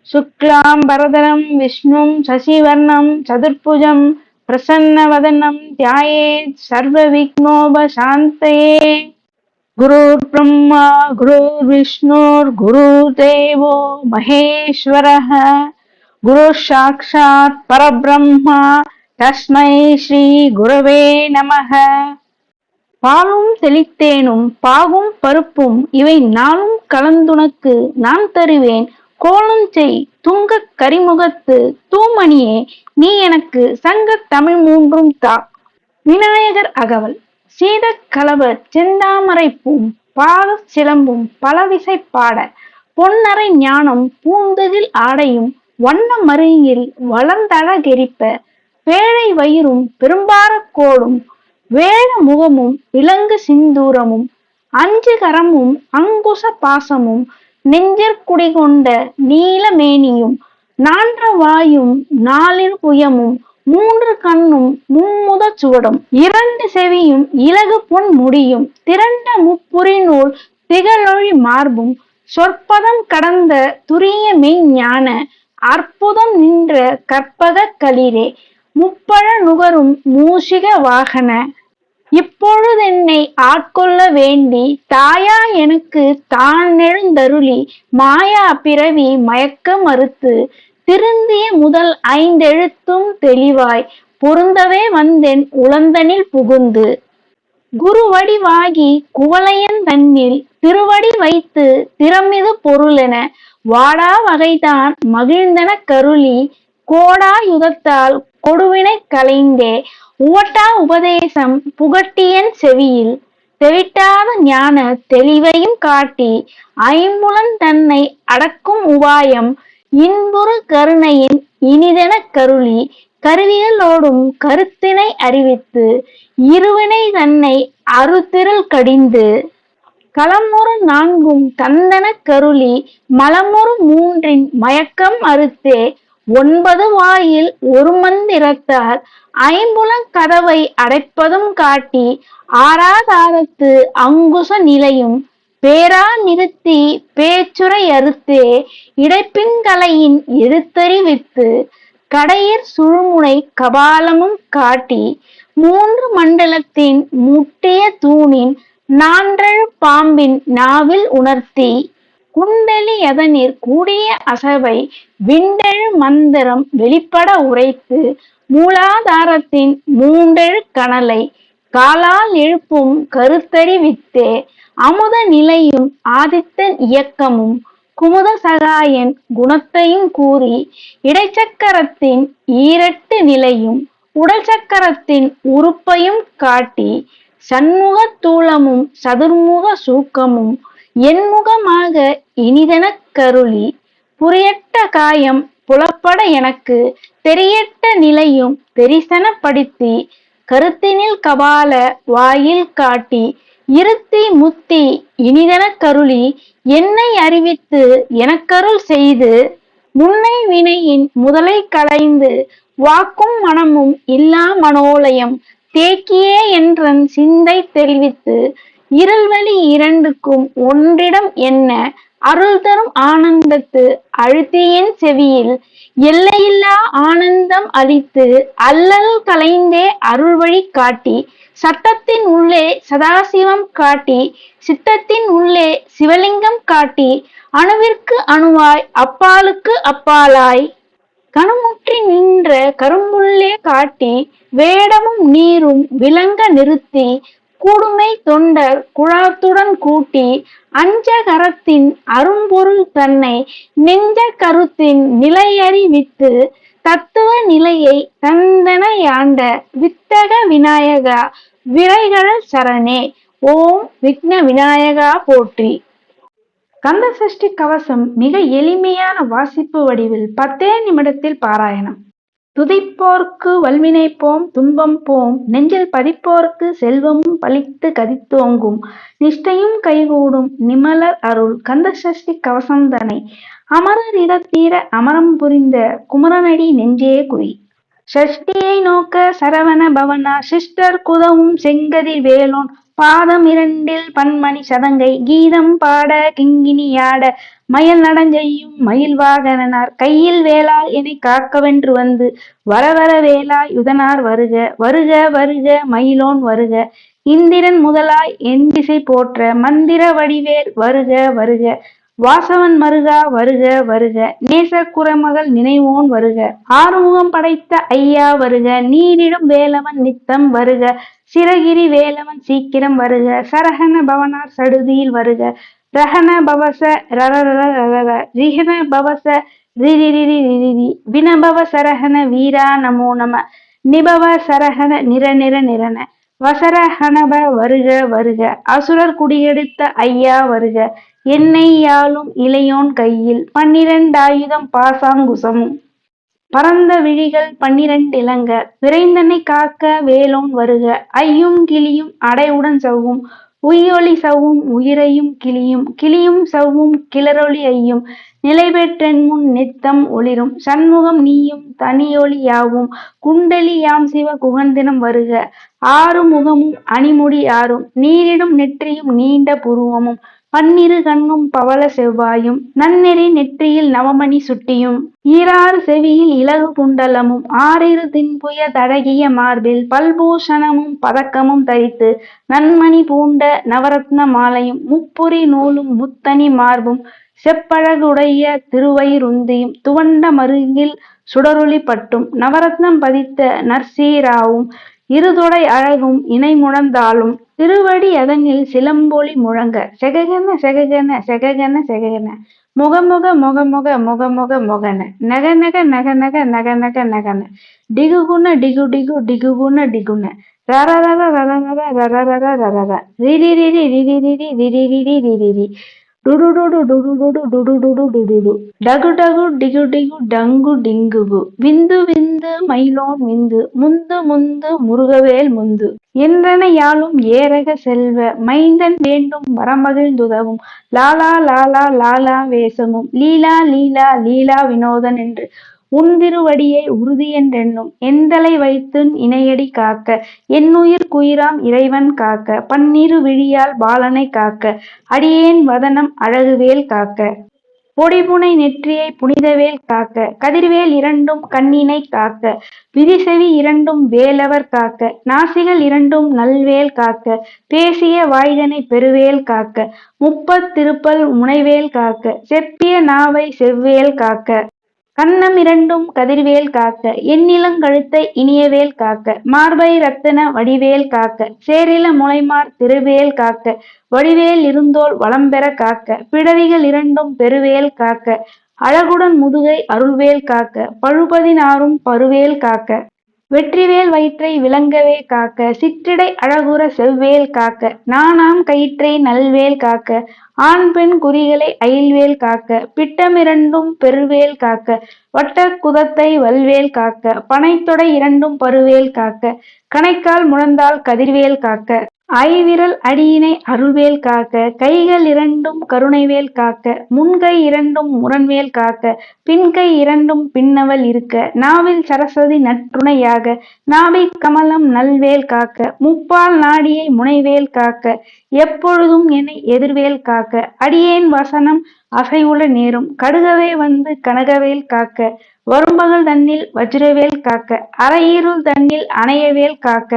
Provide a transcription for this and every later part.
சுக்லாம் பரதரம் விஷ்ணும் சசிவர்ணம் சதுர்புஜம் பிரசன்னவதனம் தியாயேத் சர்வ விக்னோபசாந்தயே. குருர் பிரம்மா குருர் விஷ்ணுர் குருர் தேவோ மகேஸ்வரः குரு சாக்ஷாத் பரபிரம்மா தஸ்மை ஸ்ரீ குரவே நமः. பாலும் தெளித்தேனும் பாகும் பருப்பும் இவை நாளும் கலந்துனக்கு நான் தருவேன். கோலஞ்செய் துங்கக் கரிமுகத்து தூமணியே, நீ எனக்கு சங்கத் தமிழ் மூன்றும் தா. விநாயகர் அகவல். சீதக் கலவச் செந்தாமரைப்பூம் பாதச் சிலம்பும் பலவிசை பாட, பொன்னரை ஞானம் பூந்ததில் ஆடையும் வண்ண மருங்கில் வளர்ந்தழகெரிப்ப, பேழை வயிறும் பெரும்பாரக் கோடும் வேழ முகமும் இலங்கு சிந்தூரமும் அஞ்சு கரமும் அங்குச பாசமும் நெஞ்சற்குடிகொண்ட நீலமேனியும் நான்ற வாயும் நாலிரு புயமும் மூன்று கண்ணும் மும்முத சுவடும் இரண்டு செவியும் இலகு பொன் முடியும் திரண்ட முப்புரி நூல் திகழொழி மார்பும் சொற்பதம் கடந்த துரிய மெய்ஞான அற்புதம் நின்ற கற்பக களிரே முப்பழ நுகரும் மூஷிக வாகன. இப்பொழுதென்னை ஆட்கொள்ள வேண்டி தாயா எனக்கு தான் எழுந்தருளி மாயா பிறவி மயக்க மறுத்து திருந்திய முதல் ஐந்தெழுத்தும் தெளிவாய் பொருந்தவே வந்தென் உளந்தனில் புகுந்து குருவடிவாகி குவளையன் தன்னில் திருவடி வைத்து திறமிது பொருளென வாடா வகைதான் மகிழ்ந்தன கருளி கோடா யுதத்தால் கொடுவினை களைந்தே உவட்டா உபதேசம் புகட்டியன் செவியில் தெவிட்டாத ஞான தெளிவையும் காட்டி ஐம்புலன் தன்னை அடக்கும் உபாயம் இன்புறு கருணையின் இனிதென கருளி கருவிகளோடும் கருத்தினை அறிவித்து இருவினை தன்னை அறுதிருள் கடிந்து களமுறு நான்கும் தந்தன கருளி மலமுறு மூன்றின் மயக்கம் அறுத்தே ஒன்பது வாயில் ஒரு மந்திரத்தால் ஐம்புலன் கதவை அடைப்பதும் காட்டி ஆராதாரத்து அங்குச நிலையும் பேரா நிறுத்தி பேச்சுரை அறுத்தே இடைப்பின்கலையின் எழுத்தறிவித்து கடையிற் சுழுமுனை கபாலமும் காட்டி மூன்று மண்டலத்தின் முட்டிய தூணின் நான்றழு பாம்பின் நாவில் உணர்த்தி குண்டலி எதனிற் கூடிய அசவை விண்டெழு மந்திரம் வெளிப்பட உரைத்து மூலாதாரத்தின் மூன்றெழு கணலை காலால் எழுப்பும் கருத்தறிவித்தே அமுத நிலையும் ஆதித்தன் இயக்கமும் குமுத சகாயன் குணத்தையும் கூறி இடைச்சக்கரத்தின் ஈரட்டு நிலையும் உடல் சக்கரத்தின் உறுப்பையும் காட்டி சண்முக தூளமும் சதுர்முக சூக்கமும் என்முகமாக இனிதெனக் கருளி புரியட்ட காயம் புலப்பட எனக்கு தெரியட்ட நிலையும் தெரிசனப்படுத்தி கருத்தினில் கபால வாயில் காட்டி இருத்தி முத்தி இனிதெனக் கருளி என்னை அறிவித்து எனக்கருள் செய்து முன்னை வினையின் முதலை களைந்து வாக்கும் மனமும் இல்லா மனோலயம் தேக்கியே என்றன் சிந்தை தெளிவித்து இருள்வெளி இரண்டுக்கும் ஒன்றிடம் என்ன அருள் தரும் ஆனந்தத்து அழுத்தியின் செவியில் எல்லையில்லா ஆனந்தம் அளித்து அல்லல் கலைந்தே அருள் வழி காட்டி சட்டத்தின் உள்ளே சதாசிவம் காட்டி சித்தத்தின் உள்ளே சிவலிங்கம் காட்டி அணுவிற்கு அணுவாய் அப்பாலுக்கு அப்பாலாய் கணுமுற்றி நின்ற கரும்புள்ளே காட்டி வேடமும் நீரும் விளங்க நிறுத்தி கூடுமை தொண்டர் குழாத்துடன் கூட்டி அஞ்சகரத்தின் அரும்பொருள் தன்னை நெஞ்ச கருத்தின் நிலையறிவித்து தத்துவ நிலையை தந்தனையாண்ட வித்தக விநாயகா விரைகழல் சரணே. ஓம் விக்ன விநாயகா போற்றி. கந்த சஷ்டி கவசம் மிக எளிமையான வாசிப்பு வடிவில் 10 நிமிடத்தில் பாராயணம். துதிப்போர்க்கு வல்வினை போம் துன்பம் போம் நெஞ்சில் பதிப்போர்க்கு செல்வமும் பழித்து கதித்தோங்கும் நிஷ்டையும் கைகூடும் நிமலர் அருள் கந்த சஷ்டி கவசந்தனை அமரர் இடத்தீர அமரம் புரிந்த குமரனடி நெஞ்சே குவி. ஷஷ்டியை நோக்க சரவண பவனா சிஷ்டர் குதவும் செங்கதிர் வேலோன் பாதம் இரண்டில் பன்மணி சதங்கை கீதம் பாட கிங்கினியாட மயில் நடஞ்செய்யும் மயில் வாகனார் கையில் வேளால் என்னை காக்கவென்று வந்து வரவர வேளா யுதனார் வருக வருக வருக மயிலோன் வருக இந்திரன் முதலாய் என் திசை போற்ற மந்திர வடிவேல் வருக வருக வாசவன் மருகா வருக வருக நேச குரமகள் நினைவோன் வருக ஆறுமுகம் படைத்த ஐயா வருக நீரிடும் வேலவன் நித்தம் வருக சிறகிரி வேலவன் சீக்கிரம் வருக சரகண பவனார் சடுதியில் வருக ரஹன பவச ரரரரரர ரிஹன பவச ரிரிரிரிரிரி வினபவ சரஹன வீரா நமோ நம நிபவ சரஹன நிர நிர நிரன வசரஹனப வருக வருக அசுரர் குடியெடுத்த ஐயா வருக என்னை யாழும் இளையோன் கையில் 12 ஆயுதம் பாசாங்குசமும் பரந்த விழிகள் 12 இளங்க விரைந்தனை காக்க வேலோன் வருக ஐயும் கிளியும் அடைவுடன் சவ்வும் உய்யொலி சவ்வும் உயிரையும் கிளியும் கிளியும் சவ்வும் கிளரொளி ஐயும் நிலை பெற்றென்முன் நித்தம் ஒளிரும் சண்முகம் நீயும் தனியொளி யாவும் குண்டலி யாம் சிவ குகந்தினம் வருக ஆறு முகமும் அணிமுடி ஆறும் நீரிடும் நெற்றியும் நீண்ட புருவமும் பன்னிரு கண்ணும் பவள செவ்வாயும் நன்னெறி நெற்றியில் நவமணி சுட்டியும் ஈராறு செவியில் இலகு குண்டலமும் ஆறிரு தின்புய தடகிய மார்பில் பல்பூஷணமும் பதக்கமும் தரித்து நன்மணி பூண்ட நவரத்ன மாலையும் முப்புரி நூலும் முத்தனி மார்பும் செப்பழகுடைய திருவயிருந்தியும் துவண்ட மருங்கில் சுடரொளி பட்டும் நவரத்னம் பதித்த நற்சீராவும் இருதொடை அழகும் இணை முழந்தாலும் திருவடி அதனில் சிலம்பொலி முழங்க செககன செககன செககன செககன முகமுக முகமுக முகமுக முகன நக நக நக நக நக நக நகன டிகுகுண டிகு டிகு டிகுகுண டிகுண ரரரர ரரரர ரரரர ரரர ரிரி ரிரி ரிரி ரிரி ரிரி ரிரி ரிரி டுடுடுடு டுடுடுடு டுடுடுடு டுடுடு டகு டகு டிகு டிகு டங்கு டிங்குகு விந்து விந்து மயிலோன் விந்து முந்து முந்து முருகவேல் முந்து என்றன யாழும் ஏரக செல்வ மைந்தன் வேண்டும் வரமகிழ்ந்துதவும் லாலா லாலா லாலா வேஷமும் லீலா லீலா லீலா வினோதன் என்று உன்திருவடியை உறுதி என்றென்னும் எந்தலை வைத்துன் இணையடி காக்க என்னுயிர் குயிராம் இறைவன் காக்க பன்னிரு விழியால் பாலனை காக்க அடியேன் வதனம் அழகுவேல் காக்க பொடிபுனை நெற்றியை புனிதவேல் காக்க கதிர்வேல் இரண்டும் கண்ணினை காக்க விரிசெவி இரண்டும் வேலவர் காக்க நாசிகள் இரண்டும் நல்வேல் காக்க பேசிய வாய்தனை பெருவேல் காக்க முப்பத்திருப்பல் முனைவேல் காக்க செப்பிய நாவை செவ்வேல் காக்க கன்னம் இரண்டும் கதிர்வேல் காக்க எண்ணிலங்கழுத்தை இனியவேல் காக்க மார்பை ரத்தன வடிவேல் காக்க சேரில முளைமார் திருவேல் காக்க வடிவேல் இருந்தோள் வளம்பெற காக்க பிடரிகள் இரண்டும் பெருவேல் காக்க அழகுடன் முதுகை அருள்வேல் காக்க பழுபதினாறும் பருவேல் காக்க வெற்றிவேல் வயிற்றை விளங்கவே காக்க சிற்றிடை அழகுற செவ்வேல் காக்க நானாம் கயிற்றை நல்வேல் காக்க ஆண் பெண் குறிகளை அயில்வேல் காக்க பிட்டமிரண்டும் பெருவேல் காக்க வட்ட குதத்தை வல்வேல் காக்க பனைத்தொடை இரண்டும் பருவேல் காக்க கணைக்கால் முழந்தால் கதிர்வேல் காக்க ஐவிரல் அடியினை அருள்வேல் காக்க கைகள் இரண்டும் கருணைவேல் காக்க முன்கை இரண்டும் முரண்வேல் காக்க பின்கை இரண்டும் பின்னவல் இருக்க நாவில் சரஸ்வதி நற்றுணையாக நாபி கமலம் நல்வேல் காக்க முப்பால் நாடியை முனைவேல் காக்க எப்பொழுதும் என்னை எதிர்வேல் காக்க அடியேன் வசனம் அசைவுல நேரும் கடுகவே வந்து கனகவேல் காக்க வரும்பகல் தன்னில் வஜ்ரவேல் காக்க அரையிருள் தன்னில் அணையவேல் காக்க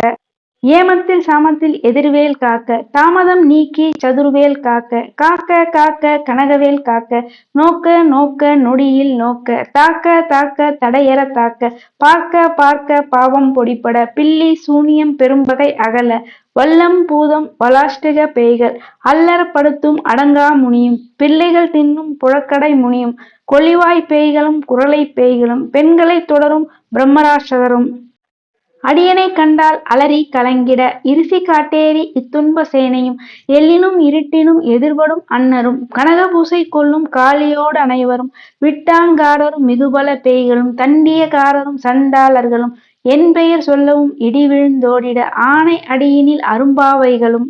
ஏமத்தில் சாமத்தில் எதிர்வேல் காக்க தாமதம் நீக்கி சதுர்வேல் காக்க காக்க காக்க கனகவேல் காக்க நோக்க நோக்க நொடியில் நோக்க தாக்க தாக்க தடையற தாக்க பார்க்க பார்க்க பாவம் பொடிப்பட பில்லி சூனியம் பெரும்பகை அகல வல்லம் பூதம் வலாஷ்டிக பேய்கள் அல்லறப்படுத்தும் அடங்கா முனியும் பிள்ளைகள் தின்னும் புழக்கடை முனியும் கொளிவாய் பேய்களும் குரலை பேய்களும் பெண்களை தொடரும் பிரம்மராட்சதரும் அடியனை கண்டால் அலறி கலங்கிட இருசி காட்டேறி இத்துன்ப சேனையும் எல்லினும் இருட்டினும் எதிர்படும் அன்னரும் கனகபூசை கொள்ளும் காளியோடு அனைவரும் விட்டாங்காரரும் மிகுபல பேய்களும் தண்டியக்காரரும் சண்டாளர்களும் என் பெயர் சொல்லவும் இடி விழுந்தோடிட ஆணை அடியினில் அரும்பாவைகளும்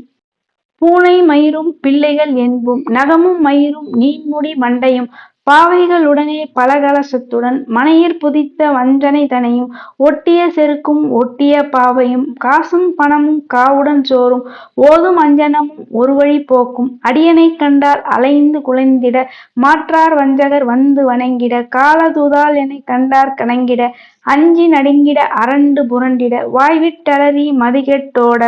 பூனை மயிரும் பிள்ளைகள் என்பும் நகமும் மயிரும் நீன்முடி மண்டையும் பாவைகளுடனே பலகலசத்துடன் மனையிற் புதித்த வஞ்சனை தனையும் ஒட்டிய செருக்கும் ஒட்டிய பாவையும் காசும் பணமும் காவுடன் சோறும் ஓதும் அஞ்சனமும் ஒருவழி போக்கும் அடியனைக் கண்டால் அலைந்து குலைந்திட மாற்றார் வஞ்சகர் வந்து வணங்கிட காலதுதால் எனக் கண்டார் கணங்கிட அஞ்சி நடுங்கிட அரண்டு புரண்டிட வாய்விட்டலறி மதிகெட்டோட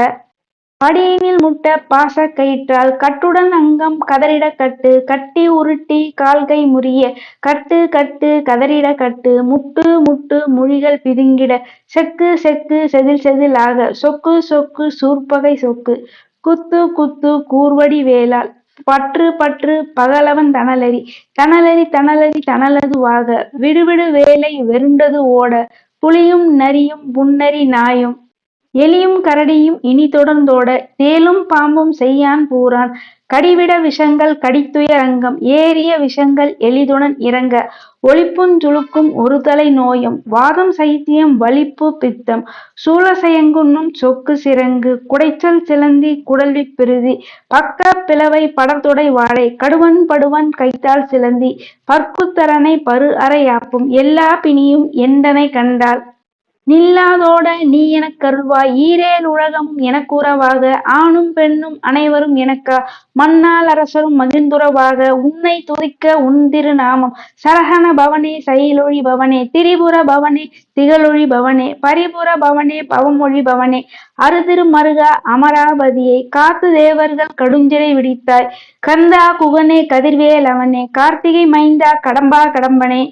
படியினில் முட்ட பாசக் கயிற்றால் கட்டுடன் அங்கம் கதறிடக் கட்டு கட்டி உருட்டி கால்கை முறிய கட்டு கட்டு கதறிடக் கட்டு முட்டு முட்டு முழிகள் பிதுங்கிட செக்கு செக்கு செதில் செதில் ஆக சொக்கு சொக்கு சூர்ப்பகை சொக்கு குத்து குத்து கூர்வடி வேலால் பற்று பற்று பகலவன் தணலரி தணலரி தணலரி தணலதுவாக விடுவிடு வேலை வெருண்டது ஓட புலியும் நரியும் புன்னரி நாயும் எலியும் கரடியும் இனி தொடர்ந்தோட தேளும் பாம்பும் செய்யான் பூரான் கடிவிட விஷங்கள் கடித்துயரங்கம் ஏறிய விஷங்கள் எளிதுடன் இறங்க ஒளிப்புஞ் சுளுக்கும் ஒருதலை நோயும் வாதம் சைத்தியம் வலிப்பு பித்தம் சூலசயங்குன்னும் சொக்கு சிரங்கு குடைச்சல் சிலந்தி குடல்விப் பிரிதி பக்க பிளவை படர்தொடை வாடை கடுவன் படுவன் கைத்தால் சிலந்தி பற்குத்தரனை பரு அறையாப்பும் எல்லா பிணியும் எண்டனை கண்டால் நில்லாதோட நீ எனக் கருள்வாய் ஈரேழ் உலகமும் எனக்கு உறவாக ஆணும் பெண்ணும் அனைவரும் எனக்கா மண்ணால் அரசரும் மகிழ்ந்துறவாக உன்னை துதிக்க உன் திருநாமம் சரஹண பவனே சயிலொழி பவனே திரிபுர பவனே திகழொழி பவனே பரிபுர பவனே பவமொழி பவனே அருதிரு மருகா அமராபதியை காத்து தேவர்கள் கடுஞ்சிறை விடித்தாய் கந்தா குகனே கதிர்வேல் அவனே கார்த்திகை மைந்தா கடம்பா கடம்பனே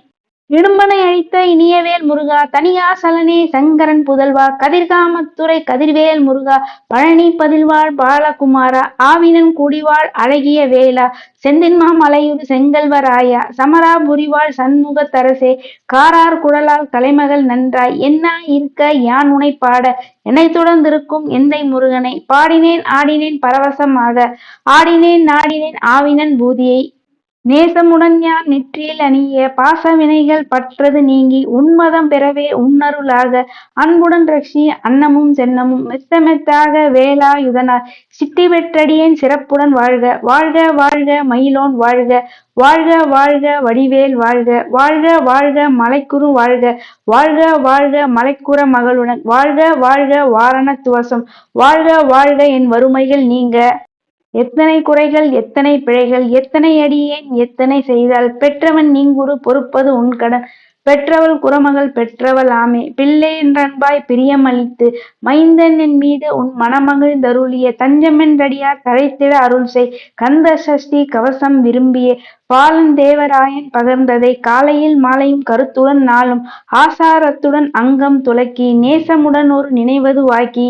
இடும்பனை அழித்த இனியவேல் முருகா தனியாசலனே சங்கரன் புதல்வா கதிர்காமத்துறை கதிர்வேல் முருகா பழனி பதில்வாழ் பாலகுமாரா ஆவினன் குடிவாழ் அழகிய வேலா செந்தின்மா மலையுறு செங்கல்வராயா சமராபுரிவாழ் சண்முகத்தரசே காரார் குழலால் கலைமகள் நன்றாய் என்னா இருக்க யான் உனை பாட என்னை தொடர்ந்திருக்கும் எந்தை முருகனை பாடினேன் ஆடினேன் பரவசமாக ஆடினேன் நாடினேன் ஆவினன் பூதியை நேசமுடன் யான் நெற்றியில் அணிய பாச வினைகள் பற்றது நீங்கி உன்மதம் பெறவே உன்னருளாக அன்புடன் ரட்சி அன்னமும் சென்னமும் மெத்த மெத்தாக வேலாயுதனார் சித்தி பெற்றடியேன் சிறப்புடன் வாழ்க வாழ்க வாழ்க மயிலோன் வாழ்க வாழ்க வாழ்க வடிவேல் வாழ்க வாழ்க வாழ்க மலைக்குரு வாழ்க வாழ்க வாழ்க மலைக்குற மகளுடன் வாழ்க வாழ்க வாரண துவசம் வாழ்க வாழ்க என் வறுமைகள் நீங்க எத்தனை குறைகள் எத்தனை பிழைகள் எத்தனை அடியேன் எத்தனை செய்தால் பெற்றவன் நீங்குறு பொறுப்பது உன் கடன் பெற்றவள் குறமகள் பெற்றவள் ஆமே பிள்ளை என்றன்பாய் பிரியமளித்து மைந்தன் என் மீது உன் மனமகிழ்ந்தருளிய தஞ்சமென்றடியார் தழைத்திட அருள் செய் கந்த சஷ்டி கவசம் விரும்பிய பாலன் தேவராயன் பகர்ந்ததை காலையில் மாலையும் கருத்துடன் நாளும் ஆசாரத்துடன் அங்கம் துலக்கி நேசமுடன் ஒரு நினைவது வாக்கி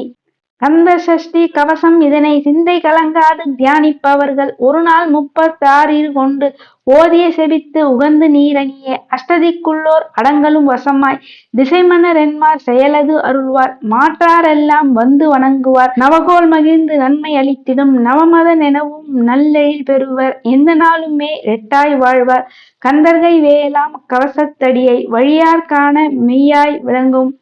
கந்த சஷ்டி கவசம் இதனை சிந்தை கலங்காது தியானிப்பவர்கள் ஒரு நாள் 36 கொண்டு ஓதிய செபித்து உகந்து நீரணிய அஷ்டதிக்குள்ளோர் அடங்கலும் வசமாய் திசைமன்னர் என்மார் செயலது அருள்வார் மாற்றாரெல்லாம் வந்து வணங்குவார் நவகோல் மகிழ்ந்து நன்மை அளித்திடும் நவமத நெனவும் நல்லெழில் பெறுவர் எந்த நாளுமே ரெட்டாய் வாழ்வார் கந்தர்கை வேலாம் கவசத்தடியை வழியார் காண மெய்யாய் விளங்கும்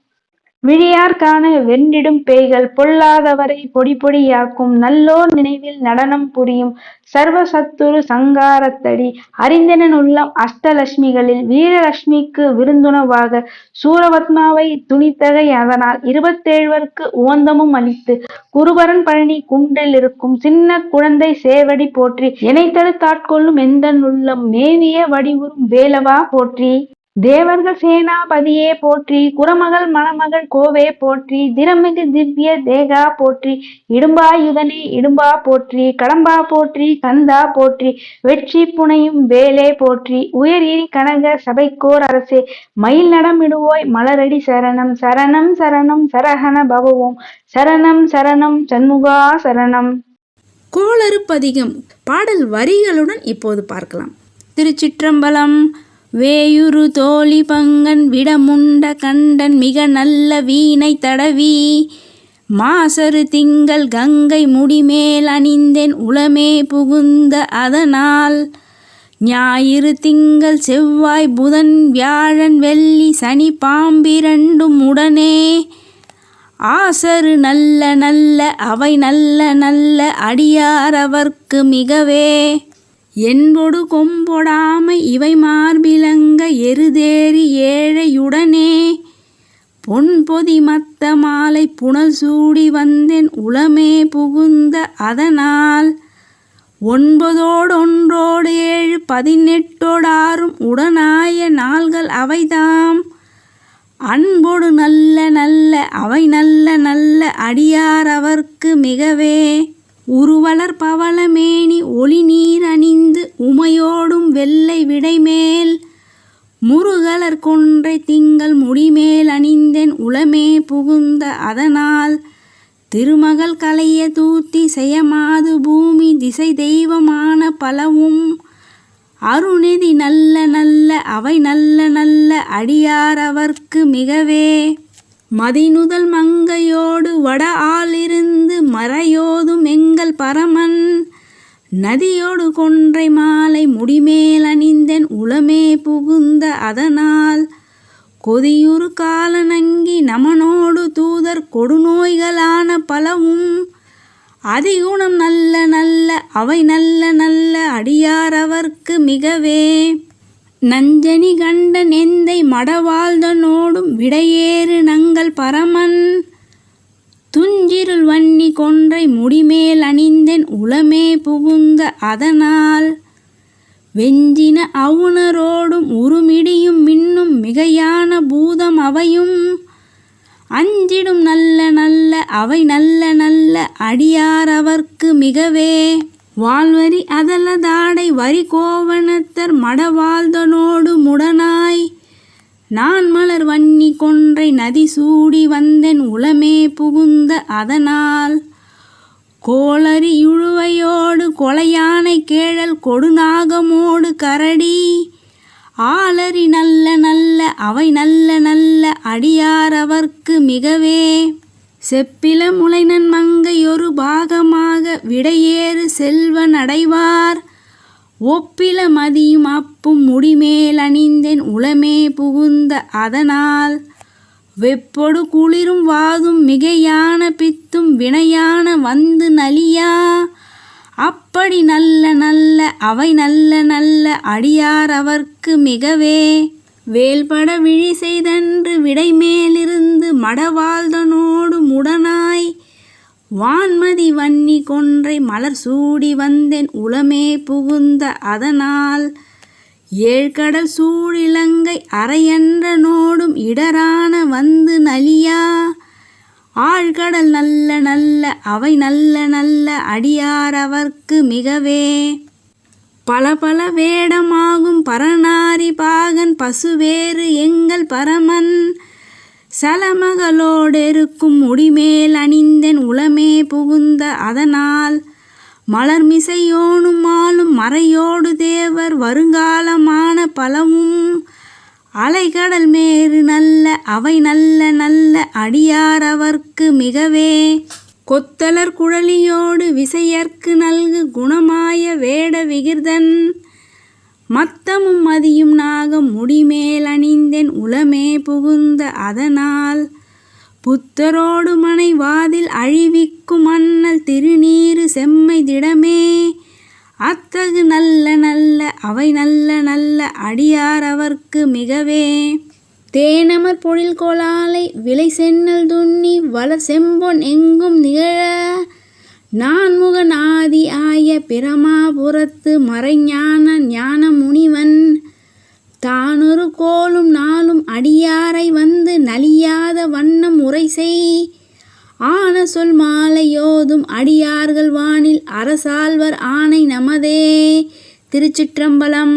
விழியார் காண வென்றிடும் பேய்கள் பொல்லாதவரை பொடி பொடியாக்கும் நல்லோர் நினைவில் நடனம் புரியும் சர்வ சத்துரு சங்காரத்தடி அறிந்தனன் உள்ளம் அஷ்டலட்சுமிகளில் வீரலட்சுமிக்கு விருந்துணவாக சூரபத்மாவை துணித்தகை அதனால் 27 உவந்தமும் அளித்து குருபரன் பழனி குன்றில் இருக்கும் சின்ன குழந்தை சேவடி போற்றி இணைத்தடு காட்கொள்ளும் எந்தன் உள்ளம் மேவிய வடிவுறும் வேலவா போற்றி தேவர்கள் சேனாபதியே போற்றி குரமகள் மணமகள் கோவே போற்றி திறமிகு திவ்ய தேகா போற்றி இடும்பாயுதனே இடும்பா போற்றி கடம்பா போற்றி கந்தா போற்றி வெற்றி புனையும் வேலே போற்றி உயர் இனி கனக சபைக்கோர் அரசே மயில் நடமிடுவோய் மலரடி சரணம் சரணம் சரணம் சரஹண பவவோம் சரணம் சரணம் சண்முகா சரணம். கோளறுப்பதிகம் பாடல் வரிகளுடன் இப்போது பார்க்கலாம். திருச்சிற்றம்பலம். வேயுறு தோழி பங்கன் விடமுண்ட கண்டன் மிக நல்ல வீணை தடவி மாசரு திங்கள் கங்கை முடிமேல் அணிந்தேன் உளமே புகுந்த அதனால் ஞாயிறு திங்கள் செவ்வாய் புதன் வியாழன் வெள்ளி சனி பாம்பிரண்டும் உடனே ஆசரு நல்ல நல்ல அவை நல்ல நல்ல அடியார் அவர்க்கு மிகவே என்பொடு கொம்பொடாமை இவை மார்பிலங்க எருதேறி ஏழையுடனே பொன்பொதி மத்த மாலை புனல் சூடி வந்தேன் உளமே புகுந்த அதனால் 9 7 18 உடனாய நாள்கள் அவைதாம் அன்பொடு நல்ல நல்ல அவை நல்ல நல்ல அடியார் அவர்க்கு மிகவே உருவலர் பவளமேனி ஒளி நீர் அணிந்து உமையோடும் வெள்ளை விடைமேல் முருகலர் கொன்றை திங்கள் முடிமேல் அணிந்தேன் உளமே புகுந்த அதனால் திருமகள் கலைய தூத்தி செயமாது பூமி திசை தெய்வமான பலவும் அருணெதி நல்ல நல்ல அவை நல்ல நல்ல அடியார் அவர்க்கு மிகவே மதிநுதல் மங்கையோடு வட ஆளிருந்து மறையோதும் எங்கள் பரமன் நதியோடு கொன்றை மாலை முடிமேல் அணிந்தேன் உளமே புகுந்த அதனால் கொதியுறு காலநங்கி நமனோடு தூதர் கொடுநோய்களான பலவும் அதிகுணம் நல்ல நல்ல அவை நல்ல நல்ல அடியார் அவர்க்கு மிகவே நஞ்சனி கண்டன் எந்தை மடவாழ்தனோடும் விடையேறு நங்கள் பரமன் துஞ்சிருள் வன்னி கொன்றை முடிமேல் அணிந்தேன் உளமே புகுந்த அதனால் வெஞ்சின அவுணரோடும் உருமிடியும் மின்னும் மிகையான பூதம் அவையும் அஞ்சிடும் நல்ல நல்ல அவை நல்ல நல்ல அடியார் அவர்க்கு மிகவே வாழ்வரி அதலதாடை வரி கோவணத்தர் மடவாழ்தனோடு முடனாய் நான் மலர் வன்னி கொன்றை நதி சூடி வந்தேன் உளமே புகுந்த அதனால் கோளரி இழுவையோடு கொலையானை கேழல் கொடுநாகமோடு கரடி ஆளரி நல்ல நல்ல அவை நல்ல நல்ல அடியார் அவர்க்கு மிகவே செப்பில முளைநன் மங்கையொரு பாகமாக விடையேறு செல்வன் அடைவார் ஒப்பில மதியும் அப்பும் முடிமேல் அணிந்தேன் உளமே புகுந்த அதனால் வெப்பொடு குளிரும் வாதும் மிகையான பித்தும் வினையான வந்து நலியா அப்படி நல்ல நல்ல அவை நல்ல நல்ல அடியார் அவர்க்கு மிகவே வேல்பட விழி செய்தன்று விடைமேலிருந்து மடவாழ்தனோடு முடனாய் வான்மதி வன்னி கொன்றை மலர் சூடி வந்தேன் உளமே புகுந்த அதனால் ஏழ்கடல் சூழிலங்கை அரையன்றனோடும் இடரான வந்து நலியா ஆழ்கடல் நல்ல நல்ல அவை நல்ல நல்ல அடியார் அவர்க்கு மிகவே பல பல வேடமாகும் பரநாரி பாகன் பசுவேறு எங்கள் பரமன் சலமகளோடெருக்கும் முடிமேல் அணிந்தேன் உளமே புகுந்த அதனால் மலர்மிசையோனும் ஆளும் மறையோடு தேவர் வருங்காலமான பலவும் அலைகடல் மேறு நல்ல அவை நல்ல நல்ல அடியார் அவர்க்கு மிகவே கொத்தலர் குழலியோடு விசையர்க்கு நல்கு குணமாய வேட விகிர்தன் மத்தமும் மதியும் நாகம் முடிமேல் அணிந்தேன் உளமே புகுந்த அதனால் புத்தரோடு மனை வாதில் அழிவிக்கும் அண்ணல் திருநீறு செம்மை திடமே அத்தகு நல்ல நல்ல அவை நல்ல நல்ல அடியார் அவர்க்கு மிகவே தேனமர் பொழில் கோலாலை விலை சென்னல் துண்ணி வளர் செம்பொன் எங்கும் நிகழ நான்முகன் ஆதி ஆய பிரமாபுரத்து மறைஞான ஞான முனிவன் தானொரு கோலும் நாளும் அடியாரை வந்து நலியாத வண்ணம் உரை செய் ஆன சொல் மாலையோதும் அடியார்கள் வானில் அரசாழ்வர் ஆணை நமதே. திருச்சிற்றம்பலம்.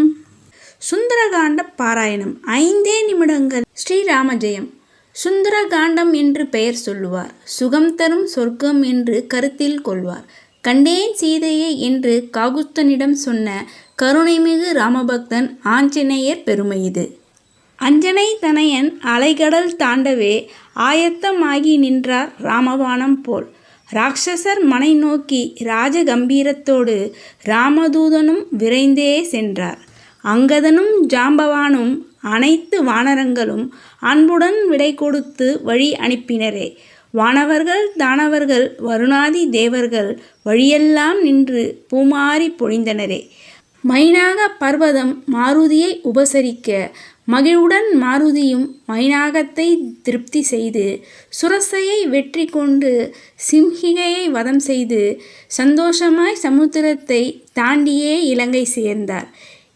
சுந்தரகாண்ட பாராயணம் 5 நிமிடங்கள். ஸ்ரீராம ஜெயம். சுந்தரகாண்டம் என்று பெயர் சொல்லுவார். சுகம் தரும் சொர்க்கம் என்று கருத்தில் கொள்வார். கண்டேன் சீதையை என்று காகுஸ்தனிடம் சொன்ன கருணைமிகு ராமபக்தன் ஆஞ்சநேயர் பெருமை இது. அஞ்சனை தனையன் அலைகடல் தாண்டவே ஆயத்தமாகி நின்றார் ராமபாணம் போல். ராட்சசர் மனை நோக்கி ராஜகம்பீரத்தோடு ராமதூதனும் விரைந்தே சென்றார். அங்கதனும் ஜாம்பவானும் அனைத்து வானரங்களும் அன்புடன் விடை கொடுத்து வழி அனுப்பினரே. வானவர்கள் தானவர்கள் வருணாதி தேவர்கள் வழியெல்லாம் நின்று பூமாரி பொழிந்தனரே. மைனாக பர்வதம் மாருதியை உபசரிக்க மகிழ்வுடன் மாருதியும் மைனாகத்தை திருப்தி செய்து சுரசையை வெற்றி கொண்டு சிம்ஹிகையை வதம் செய்து சந்தோஷமாய் சமுத்திரத்தை தாண்டியே இலங்கை சேர்ந்தார்.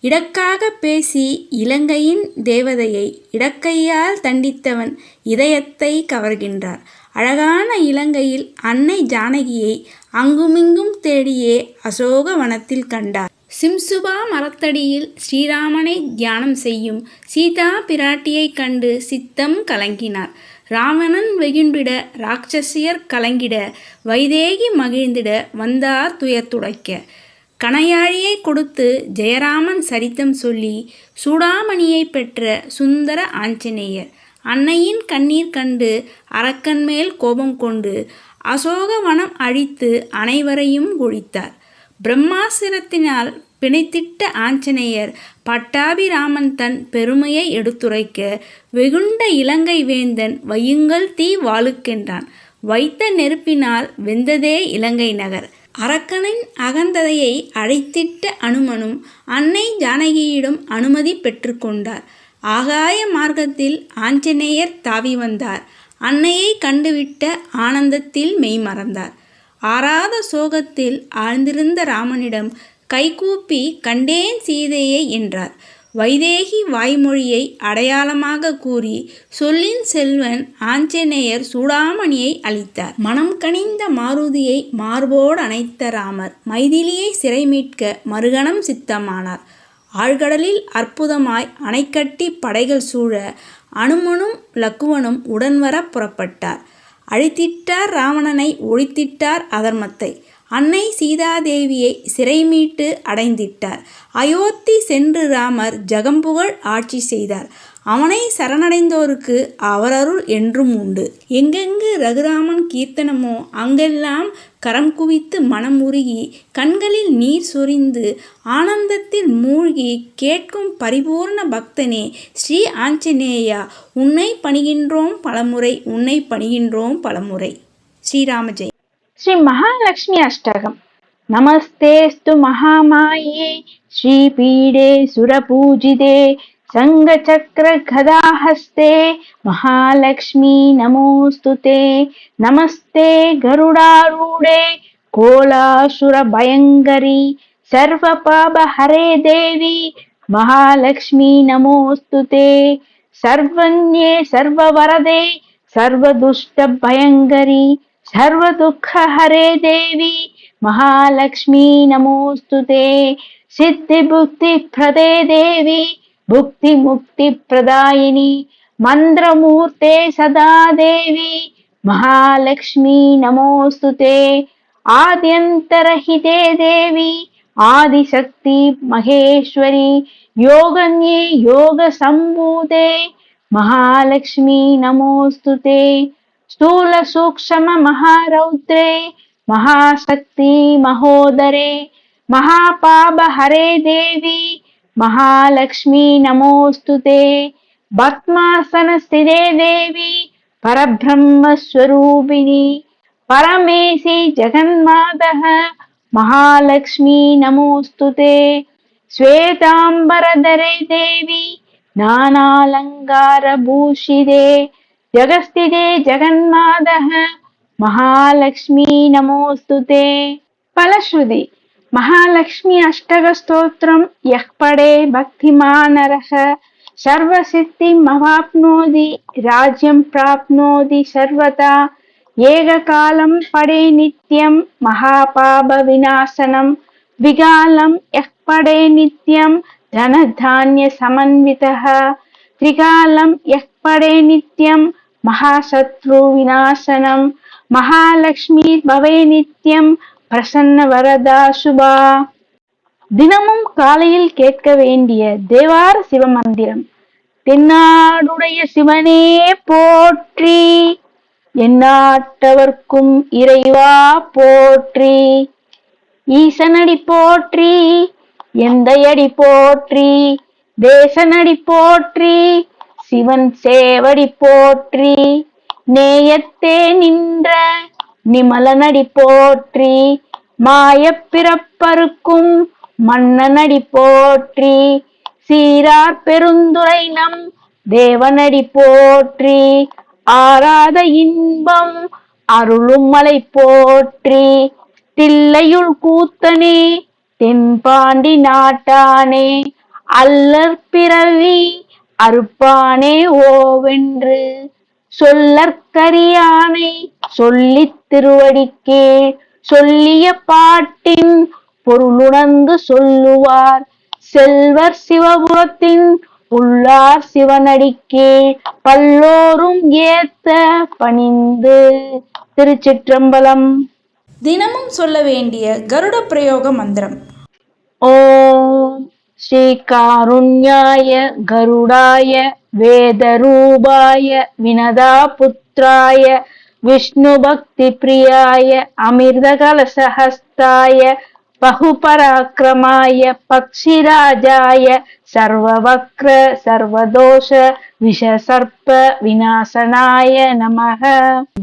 இடக்காக பேசி இலங்கையின் தேவதையை இடக்கையால் தண்டித்தவன் இதயத்தை கவர்கின்றார். அழகான இலங்கையில் அன்னை ஜானகியை அங்குமிங்கும் தேடியே அசோக வனத்தில் கண்டார். சிம்சுபா மரத்தடியில் ஸ்ரீராமனை தியானம் செய்யும் சீதா பிராட்டியை கண்டு சித்தம் கலங்கினார். ராவணன் வெகுண்டிட ராட்சசியர் கலங்கிட வைதேகி மகிழ்ந்திட வந்தார் துயர் துடைக்க. கணையாழியை கொடுத்து ஜெயராமன் சரித்தம் சொல்லி சூடாமணியை பெற்ற சுந்தர ஆஞ்சநேயர் அன்னையின் கண்ணீர் கண்டு அரக்கன் மேல் கோபம் கொண்டு அசோகவனம் அழித்து அனைவரையும் ஒழித்தார். பிரம்மாசிரத்தினால் பிணைத்திட்ட ஆஞ்சநேயர் பட்டாபிராமன் தன் பெருமையை எடுத்துரைக்க வெகுண்ட இலங்கை வேந்தன் வையுங்கள் தீ வாளுக்கென்றான். வைத்த நெருப்பினால் வெந்ததே இலங்கை நகர். அரக்கனின் அகந்ததையை அழைத்திட்ட அனுமனும் அன்னை ஜானகியிடம் அனுமதி பெற்று கொண்டார். ஆகாய மார்க்கத்தில் ஆஞ்சநேயர் தாவி வந்தார். அன்னையை கண்டுவிட்ட ஆனந்தத்தில் மெய்மறந்தார். ஆறாத சோகத்தில் ஆழ்ந்திருந்த ராமனிடம் கைகூப்பி கண்டேன் சீதையை என்றார். வைதேகி வாய்மொழியை அடையாளமாக கூறி சொல்லின் செல்வன் ஆஞ்சநேயர் சூடாமணியை அளித்தார். மனம் கனிந்த மாருதியை மார்போடு அணைத்த ராமர் மைதிலியை சிறை மீட்க மறுகணம் சித்தமானார். ஆழ்கடலில் அற்புதமாய் அணைக்கட்டி படைகள் சூழ அனுமனும் லக்குவனும் உடன்வர புறப்பட்டார். அழித்திட்டார் ராவணனை, ஒழித்திட்டார் அதர்மத்தை. அன்னை சீதாதேவியை சிறை மீட்டு அடைந்திட்டார். அயோத்தி சென்று ராமர் ஜகம்புகழ் ஆட்சி செய்தார். அவனை சரணடைந்தோருக்கு அவரருள் என்றும் உண்டு. எங்கெங்கு ரகுராமன் கீர்த்தனமோ அங்கெல்லாம் கரம் குவித்து மனம் உருகி கண்களில் நீர் சொரிந்து ஆனந்தத்தில் மூழ்கி கேட்கும் பரிபூர்ண பக்தனே ஸ்ரீ ஆஞ்சநேயா, உன்னை பணிகின்றோம் பலமுறை, உன்னை பணிகின்றோம் பலமுறை. ஸ்ரீராம ஜெய். ஸ்ரீ மகாலட்சுமி அஷ்டகம். நமஸ்தேஸ்து மகாமாயே ஸ்ரீபீடே சுரபூஜிதே சங்கசக்கர கதாஹஸ்தே மகாலட்சுமி நமோஸ்துதே. நமஸ்தே கருடாரூடே கோலாசுர பயங்கரி சர்வபாபஹரே தேவி மகாலட்சுமி நமோஸ்துதே. சர்வண்யே சர்வவரதே சர்வதுஷ்ட பயங்கரி सर्वदुःखहरे देवी महालक्ष्मी नमोस्तुते. सिद्धिबुद्धिप्रदे देवी भुक्तिमुक्तिप्रदायिनी मन्त्रमूर्ते सदा देवी महालक्ष्मी नमोस्तुते. आद्यन्तरहिते देवी आदिशक्ति महेश्वरी योगन्ये योगसम्भूते महालक्ष्मी नमोस्तुते. स्थूल सूक्ष्म महारौद्रे महाशक्ति महोदरे महापाप हरे देवी महालक्ष्मी नमोस्तुते. भस्मासन स्थिते देवी परब्रह्म स्वरूपिणी परमेशी जगन्मातः महालक्ष्मी नमोस्तुते. श्वेतांबरधरे देवी नानालंकार भूषिते जगस्थिते जगन्मातः महालक्ष्मी नमोस्तुते. फलश्रुति. महालक्ष्मी अष्टक स्तोत्रम यः पठे भक्तिमान् नरः सर्वसिद्धिमवाप्नोति राज्यं प्राप्नोति सर्वथा. एककालं पठे नित्यं महापाप विनाशनं द्विकालं यः पठे नित्यं धनधान्य समन्वितः त्रिकालं यः पठे नित्यं महाशत्रु विनाशनं महालक्ष्मी भवे नित्यं பிரசன்ன வரதா சுபா. தினமும் காலையில் கேட்க வேண்டிய தேவார சிவமந்திரம். தென்னாடுடைய சிவனே போற்றி, எந்நாட்டவர்க்கும் இறைவா போற்றி. ஈசனடி போற்றி, எந்தையடி போற்றி, தேசனடி போற்றி, சிவன் சேவடி போற்றி. நேயத்தே நின்ற நிமலனடி போற்றி, மாயப் பிறப்பருக்கும் மன்னனடி போற்றி, சீரார் பெருந்துரை நம் தேவனடி போற்றி, ஆராத இன்பம் அருளும் மலை போற்றி, தில்லையுள் கூத்தனே தென்பாண்டி நாட்டானே, அல்லற் பிறவி அறுப்பானே ஓவென்று, சொல்லற்கரியானை சொல்லித் திருவடிக்கே சொல்லிய பாட்டின் பொருளுணர்ந்து சொல்லுவார், செல்வர் சிவபுரத்தின் உள்ளார் சிவனடிக்கே பல்லோரும் ஏத்த பணிந்து. திருச்சிற்றம்பலம். தினமும் சொல்ல வேண்டிய கருட பிரயோக மந்திரம். ஓம் ஸ்ரீ காருண்யாய கருடாய வேதரூபாய வினதா புத்ராய விஷ்ணு பக்தி பிரியாய அமிர்த கலசஹஸ்தாய பகுபராக்கிரமாய பக்ஷிராஜாய சர்வவக்ர சர்வதோஷ விஷசர்ப்ப விநாசனாய நமக.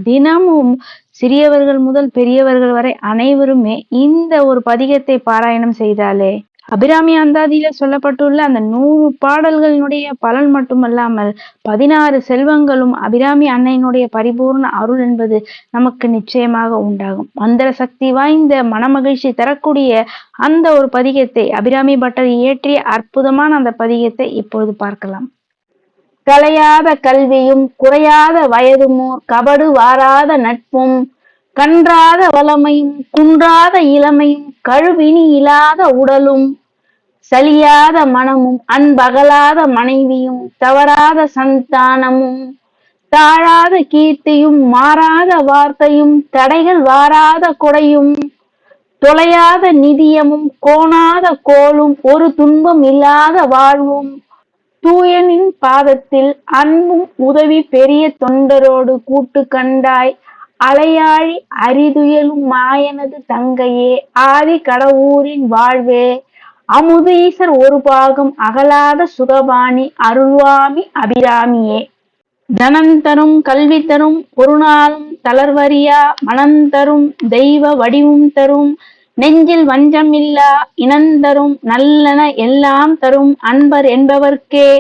தினமும் சிறியவர்கள் முதல் பெரியவர்கள் வரை அனைவருமே இந்த ஒரு பதிகத்தை பாராயணம் செய்தாலே அபிராமி அந்தாதியில சொல்லப்பட்டுள்ள அந்த 100 பாடல்களினுடைய பலன் மட்டுமல்லாமல் 16 செல்வங்களும் அபிராமி அன்னையினுடைய பரிபூர்ண அருள் என்பது நமக்கு நிச்சயமாக உண்டாகும். மந்திர சக்தி வாய்ந்த மனமகிழ்ச்சி தரக்கூடிய அந்த ஒரு பதிகத்தை அபிராமி பட்டர் இயற்றிய அற்புதமான அந்த பதிகத்தை இப்பொழுது பார்க்கலாம். கலையாத கல்வியும் குறையாத வயதுமோர் கபடு வாராத நட்பும் கன்றாத வளமையும் குன்றாத இளமையும் கழுவினி இல்லாத உடலும் சலியாத மனமும் அன்பகலாத மனைவியும் தவறாத சந்தானமும் தாழாத கீர்த்தியும் மாறாத வார்த்தையும் தடைகள் வாராத கொடையும் தொலையாத நிதியமும் கோணாத கோலும் ஒரு துன்பம் இல்லாத வாழ்வும் தூயனின் பாதத்தில் அன்பும் உதவி பெரிய தொண்டரோடு கூட்டு கண்டாய் அலையாழி அரிதுயலும் மாயனது தங்கையே ஆதி கடவுரின் வாழ்வே அமுது ஈசர் ஒரு பாகம் அகலாத சுகபாணி அருள்வாமி அபிராமியே. தனந்தரும் கல்வி தரும் ஒரு நாளும் தளர்வரியா மனந்தரும் தெய்வ வடிவும் தரும் நெஞ்சில் வஞ்சம் இல்லா இனந்தரும் நல்லன எல்லாம் தரும் அன்பர் என்பவர்க்கே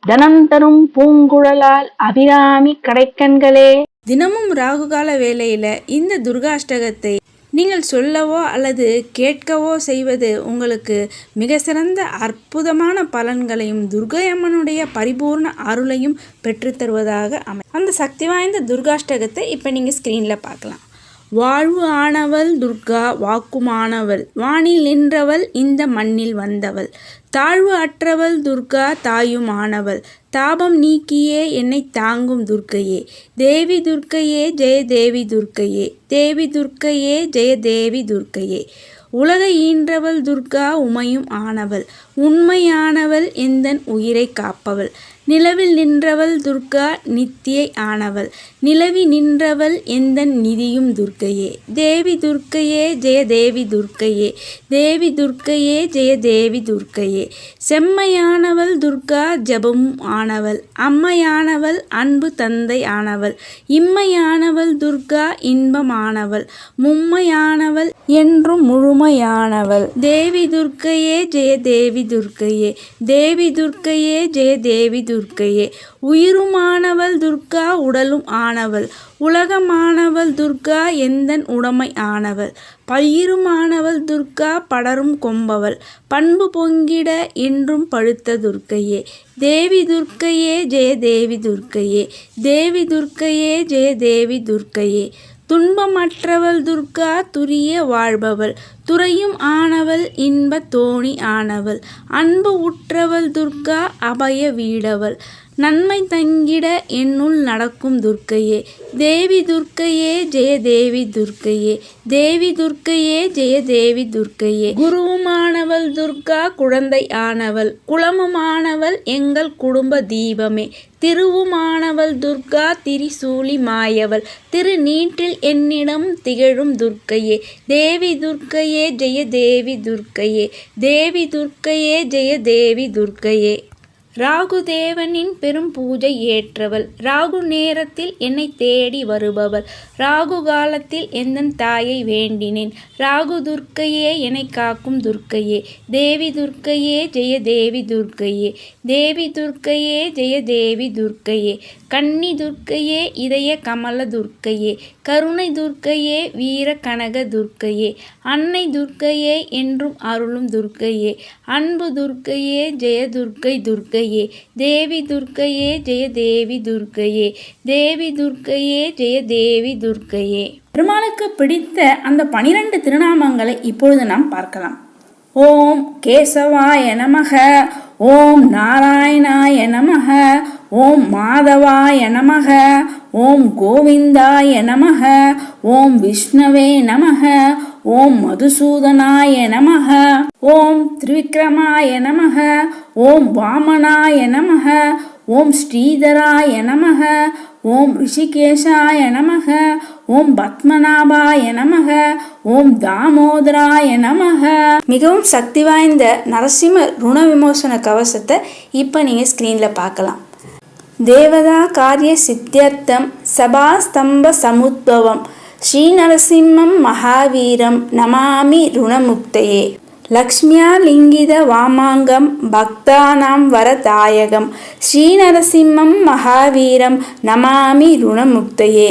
தனம் தரும் பூங்குழலால் அபிராமி கடைக்கண்களே. தினமும் ராகுகால வேளையில இந்த துர்காஷ்டகத்தை நீங்கள் சொல்லவோ அல்லது கேட்கவோ செய்வது உங்களுக்கு மிக சிறந்த அற்புதமான பலன்களையும் துர்கை அம்மனுடைய பரிபூர்ண அருளையும் பெற்றுத்தருவதாக அந்த சக்தி வாய்ந்த துர்காஷ்டகத்தை இப்போ நீங்கள் ஸ்க்ரீனில் பார்க்கலாம். வாழ்வு ஆனவள் துர்கா வாக்குமானவள் வானில் நின்றவள் இந்த மண்ணில் வந்தவள் தாழ்வு அற்றவள் துர்கா தாயுமானவள் தாபம் நீக்கியே என்னை தாங்கும் துர்க்கையே தேவி துர்க்கையே ஜெய தேவி துர்க்கையே தேவி துர்க்கையே ஜெய தேவி துர்க்கையே உலகை ஈன்றவள் துர்கா உமையும் ஆனவள் உண்மையானவள் எந்தன் உயிரை காப்பவள் நிலவில் நின்றவள் துர்கா நித்தியை ஆனவள் நிலவி நின்றவள் எந்தன் நிதியும் துர்க்கையே தேவி துர்க்கையே ஜெய தேவி துர்க்கையே தேவி துர்க்கையே ஜெய தேவி துர்க்கையே செம்மையானவள் துர்கா ஜபமும் ஆனவள் அம்மையானவள் அன்பு தந்தை ஆனவள் இம்மையானவள் துர்கா இன்பமானவள் மும்மையானவள் என்றும் முழுமையானவள் தேவி துர்க்கையே ஜெய தேவி துர்க்கையே தேவி துர்க்கையே ஜெய தேவி துர்க்கையே உயிருமானவள் துர்கா உடலும் ஆனவள் உலகமானவள் துர்கா எந்தன் உடைமை ஆனவள் பயிருமானவள் துர்கா படரும் கொம்பவள் பண்பு பொங்கிட என்றும் பழுத்த துர்க்கையே தேவி துர்க்கையே ஜெய தேவி துர்க்கையே தேவி துர்க்கையே ஜெய தேவி துர்க்கையே துன்பமற்றவள் துர்கா துரிய வாழ்பவள் துறையும் ஆனவள் இன்ப தோணி ஆனவள் அன்பு உற்றவள் துர்கா அபய வீடவள் நன்மை தங்கிட என்னுள் நடக்கும் துர்க்கையே தேவி துர்க்கையே ஜெய தேவி துர்க்கையே தேவி துர்க்கையே ஜெய தேவி துர்க்கையே குருவுமானவள் துர்கா குழந்தை ஆனவள் குலமுமானவள் எங்கள் குடும்ப தீபமே திருவுமானவள் துர்கா திரிசூலி மாயவள் திருநீற்றில் என்னிடம் திகழும் துர்க்கையே தேவி துர்க்கையே ஜெய தேவி துர்க்கையே தேவி துர்க்கையே ஜெய தேவி துர்க்கையே. ராகு தேவனின் பெரும் பூஜை ஏற்றவள், ராகு நேரத்தில் என்னை தேடி வருபவள், ராகு காலத்தில் எந்தன் தாயை வேண்டினேன். ராகு துர்க்கையே என்னை காக்கும் துர்க்கையே, தேவி துர்க்கையே ஜெய தேவி துர்க்கையே, தேவி துர்க்கையே ஜெய தேவி துர்க்கையே, கன்னி துர்க்கையே இதய கமல துர்க்கையே, கருணை துர்க்கையே வீர கனக துர்க்கையே, அன்னை துர்க்கையே என்றும் அருளும் துர்க்கையே, அன்பு துர்க்கையே ஜெய துர்க்கை துர்க்கையே, தேவி துர்க்கையே ஜெய தேவி துர்க்கையே, தேவி துர்க்கையே ஜெய தேவி துர்க்கையே. பெருமாளுக்கு பிடித்த அந்த 12 திருநாமங்களை இப்பொழுது நாம் பார்க்கலாம். ஓம் கேசவாய நமக, ஓம் நாராயணாய நமக, ஓம் மாதவாய நமக, ஓம் கோவிந்தாய நமக, ஓம் விஷ்ணவே நமக, ஓம் மதுசூதனாய நமக, ஓம் திரிவிக்ரமாய நமக, ஓம் வாமனாய நமக, ஓம் ஸ்ரீதராய நமக, ஓம் ரிஷிகேஷாய நமக, ஓம் பத்மநாபாய நமக, ஓம் தாமோதராய நமக. மிகவும் சக்தி வாய்ந்த நரசிம்ம ருண விமோசன கவசத்தை இப்போ நீங்கள் ஸ்க்ரீனில் பார்க்கலாம். தேவதா காரிய சித்தியர்த்தம் சபாஸ்தம்ப சமுத்பவம் ஸ்ரீ நரசிம்மம் மகாவீரம் நமாமி ருணமுக்தையே, லக்ஷ்மியா லிங்கித வாமாங்கம் பக்தானாம் வரதாயகம் ஸ்ரீநரசிம்மம் மகாவீரம் நமாமி ருணமுக்தையே,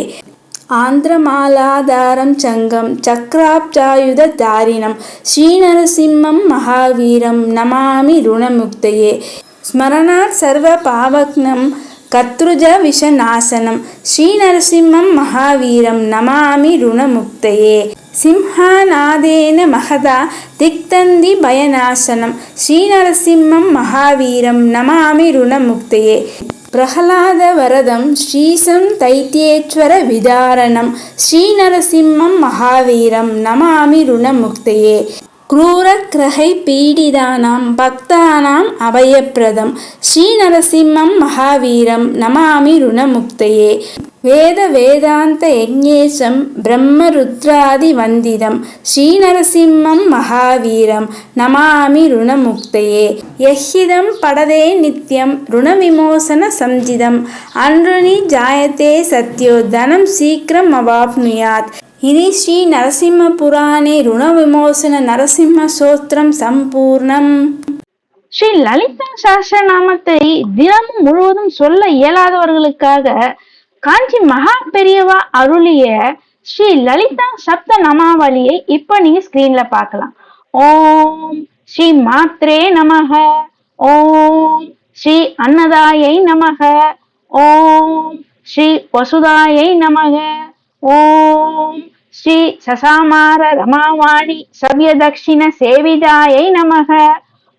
ஆந்திரமாலாதாரம் சங்கம் சக்ராப்ஜாயுத தாரிணம் ஸ்ரீநரசிம்மம் மகாவீரம் நமாமி ருணமுக்தையே, ஸ்மரணாத் சர்வ பாவக்னம் கத்ருஜ விஷநாசனம் ஸ்ரீநரசிம்மம் மகாவீரம் நமாமி ருணமுக்தையே, சிம்ஹாநாதேன மகதா திக்தந்தி பயநாசனம் ஸ்ரீநரசிம்மம் மகாவீரம் நமாமி ருணமுக்தையே, பிரஹலாத வரதம் ஸ்ரீசம் தைத்யேஸ்வர விதாரணம் ஸ்ரீநரசிம்மம் மகாவீரம் நமாமி ருணமுக்தையே, क्रूरग्रहै पीडितानां भक्तानां अभयप्रदं श्रीनरसिंहं महावीरं नमामि ऋणमुक्तये, वेद वेदान्त यज्ञेशं ब्रह्मरुद्रादिवन्दितं श्रीनरसिंहं महावीरं नमामि ऋणमुक्तये, यह्यदं पठते नित्यं ऋणविमोचन संजिदम् अन्रुनि जायते सत्यो धनं शीघ्रम् अवाप्नुयात्. இது ஸ்ரீ நரசிம்ம புராணே ருண விமோசன நரசிம்ம சோத்திரம் சம்பூர்ணம். ஸ்ரீ லலிதா சஹஸ்ரநாமத்தை தினமும் முழுவதும் சொல்ல இயலாதவர்களுக்காக காஞ்சி மகா பெரியவா அருளிய ஸ்ரீ லலிதா சப்த நாமாவளியை இப்ப நீங்க ஸ்கிரீன்ல பார்க்கலாம். ஓம் ஸ்ரீ மாத்ரே நமக, ஓம் ஸ்ரீ அன்னதாயை நமக, ஓம் ஸ்ரீ வசுதாயை நமக, ஓம் ஸ்ரீ சசாமார ரமாவாணி சவ்ய தக்ஷிண சேவிதாயை நமக,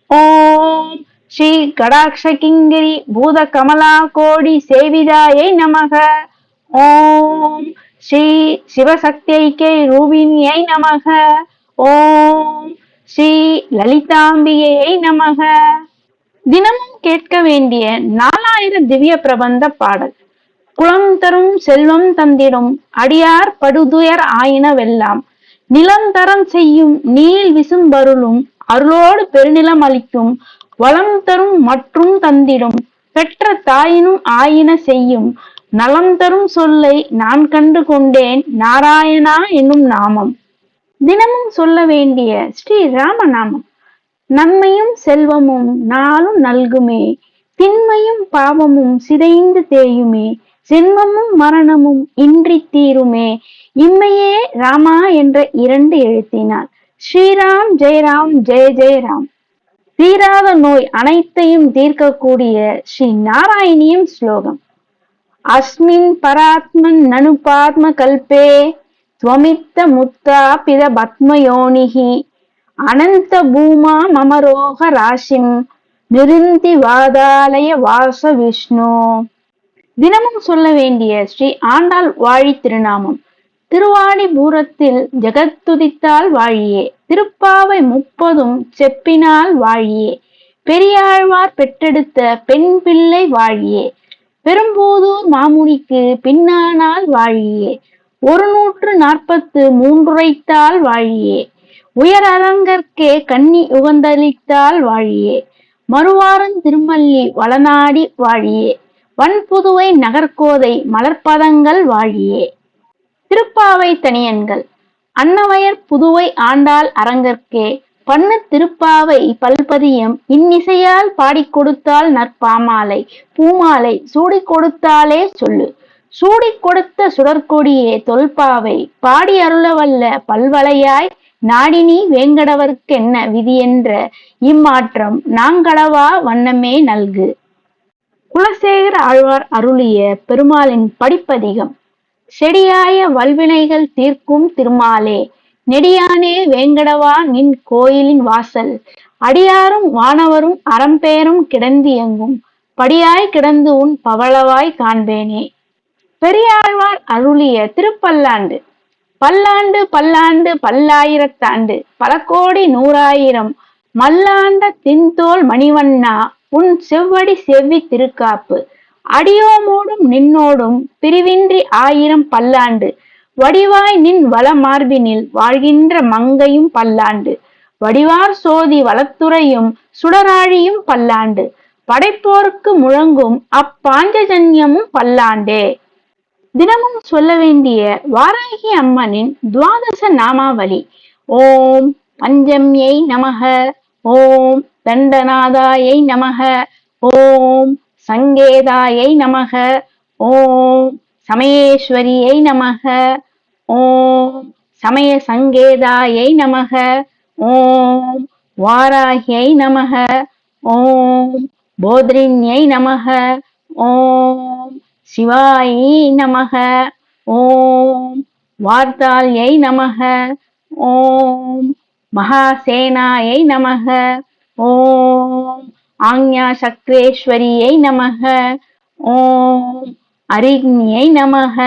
ஓம் ஸ்ரீ கடாட்ச கிங்கிரி பூத கமலா கோடி சேவிதாயை நமக, ஓம் ஸ்ரீ சிவசக்தியை ரூபிணியை நமக, ஓம் ஸ்ரீ லலிதாம்பிகையை நமக. தினமும் கேட்க வேண்டிய 4000 திவ்ய பிரபந்த பாடல். குளம் தரும் செல்வம் தந்திடும் அடியார் படுதுயர் ஆயினவெல்லாம், நிலம் தரம் செய்யும் நீள் விசும்பருளும் அருளோடு பெருநிலம் அளிக்கும், வளம் தரும் மற்றும் தந்திடும் பெற்ற தாயினும் ஆயின செய்யும், நலம் தரும் சொல்லை நான் கண்டு கொண்டேன் நாராயணா என்னும் நாமம். தினமும் சொல்ல வேண்டிய ஸ்ரீ ராமநாமம். நன்மையும் செல்வமும் நாளும் நல்குமே, திண்மையும் பாவமும் சிதைந்து தேயுமே, ஜென்மமும் மரணமும் இன்றி தீருமே, இம்மையே ராமா என்ற 2 எழுத்தினார். ஸ்ரீராம் ஜெயராம் ஜெய ஜெயராம். தீராத நோய் அனைத்தையும் தீர்க்கக்கூடிய ஸ்ரீ நாராயணியம் ஸ்லோகம். அஸ்மின் பராத்மன் நனுபாத்ம கல்பே துவமித்த முத்தா பித பத்மயோனிகி அனந்த பூமா மமரோக ராசிம் நிருந்தி வாதாலய வாச விஷ்ணு. தினமும் சொல்ல வேண்டிய ஸ்ரீ ஆண்டாள் வாழி திருநாமம். திருவாடிபூரத்தில் ஜெகத்துதித்தால் வாழியே, திருப்பாவை 30 செப்பினால் வாழியே, பெரியாழ்வார் பெற்றெடுத்த பெண் பிள்ளை வாழியே, பெரும்போதூர் மாமுனிக்கு பின்னானால் வாழியே, 143 உரைத்தால் வாழியே, உயர் அரங்கற்கே கன்னி உகந்தளித்தால் வாழியே, மறுவாரன் திருமல்லி வளநாடி வாழியே, வன்புதுவை நகர்கோதை மலர்ப்பதங்கள் வாழியே. திருப்பாவை தனியன்கள். அன்னவயற் புதுவை ஆண்டாள் அரங்கற்கே பண்ணு திருப்பாவை பல்பதியம் இன்னிசையால் பாடிக் கொடுத்தாள் நற்பாமாலை பூமாலை சூடிக் கொடுத்தாளே சொல்லு. சூடிக் கொடுத்த சுடற்கொடியே தொல்பாவை பாடி அருளவல்ல பல்வளையாய் நாடினி வேங்கடவர்க்கென்ன விதியென்ற இம்மாற்றம் நாங்கடவா வண்ணமே நல்கு. குலசேகர ஆழ்வார் அருளிய பெருமாளின் படிப்பதிகம். செடியாய வல்வினைகள் தீர்க்கும் திருமாலே, நெடியானே வேங்கடவா நின் கோயிலின் வாசல், அடியாரும் வானவரும் அறம்பேரும் கிடந்து எங்கும் படியாய் கிடந்து உன் பவளவாய் காண்பேனே. பெரியாழ்வார் அருளிய திருப்பல்லாண்டு. பல்லாண்டு பல்லாண்டு பல்லாயிரத்தாண்டு பல கோடி நூறாயிரம் மல்லாண்ட தின்தோல் மணிவண்ணா உன் செவ்வடி செவ்வி திருக்காப்பு, அடியோமோடும் நின்னோடும் பிரிவின்றி ஆயிரம் பல்லாண்டு வடிவாய் நின் வள மார்பினில் வாழ்கின்ற மங்கையும் பல்லாண்டு, வடிவார் சோதி வளத்துறையும் சுடராழியும் பல்லாண்டு, படைப்போர்க்கு முழங்கும் அப்பாஞ்சஜன்யமும் பல்லாண்டே. தினமும் சொல்ல வேண்டிய வாராகி அம்மனின் துவாதச நாமாவளி. ஓம் பஞ்சம்யை நமக, ஓம் தண்டநாதாயை நமக, ஓம் சங்கேதாயை நமக, ஓம் சமயேஸ்வரியை நமக, ஓம் சமய சங்கேதாயை நமக, ஓம் வாராகியை நமக, ஓம் போத்ரின்யை நமக, ஓம் சிவாயை நமக, ஓம் வார்த்தால்யை நமக, ஓம் மகாசேனாயை நமக, ஓம் ஆக்ஞா சக்ரேஸ்வரியை நமக, ஓம் அரிக்ஞை நமக.